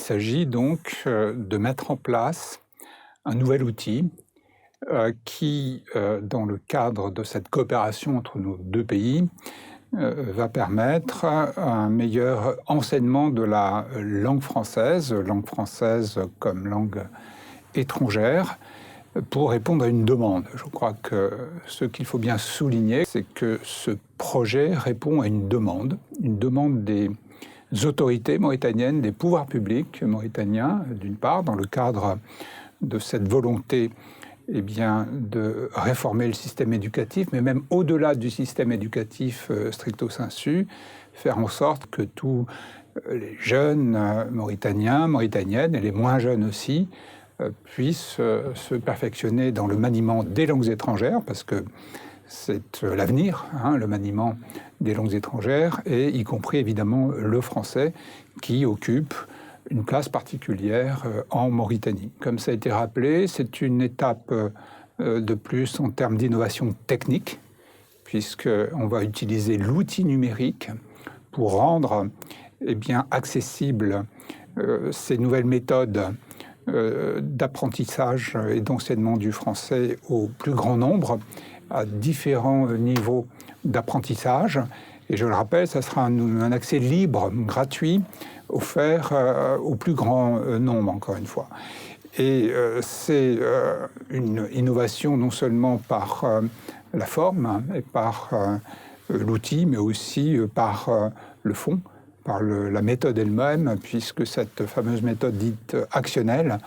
s'agit donc de mettre en place un nouvel outil qui, dans le cadre de cette coopération entre nos deux pays, va permettre un meilleur enseignement de la langue française comme langue étrangère, pour répondre à une demande. Je crois que ce qu'il faut bien souligner, c'est que ce projet répond à une demande des autorités mauritaniennes, des pouvoirs publics mauritaniens, d'une part, dans le cadre de cette volonté de réformer le système éducatif, mais même au-delà du système éducatif stricto sensu, faire en sorte que tous les jeunes mauritaniens, mauritaniennes, et les moins jeunes aussi, puissent se perfectionner dans le maniement des langues étrangères, parce que c'est l'avenir, le maniement des langues étrangères, et y compris évidemment le français, qui occupe une place particulière en Mauritanie. Comme ça a été rappelé, c'est une étape de plus en termes d'innovation technique, puisqu'on va utiliser l'outil numérique pour rendre accessibles ces nouvelles méthodes d'apprentissage et d'enseignement du français au plus grand nombre, à différents niveaux d'apprentissage. Et je le rappelle, ça sera un accès libre, gratuit, offert au plus grand nombre, encore une fois. Et c'est une innovation non seulement par la forme et par l'outil, mais aussi par le fond, par la méthode elle-même, puisque cette fameuse méthode dite actionnelle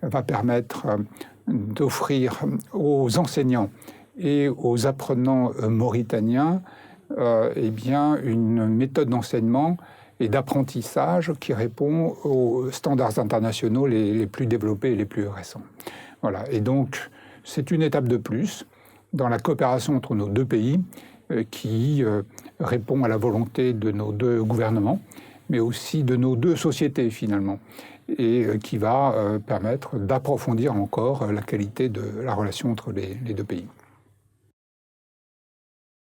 va permettre d'offrir aux enseignants et aux apprenants mauritaniens une méthode d'enseignement et d'apprentissage qui répond aux standards internationaux les plus développés et les plus récents. Voilà. Et donc, c'est une étape de plus dans la coopération entre nos deux pays qui répond à la volonté de nos deux gouvernements, mais aussi de nos deux sociétés finalement, et qui va permettre d'approfondir encore la qualité de la relation entre les deux pays.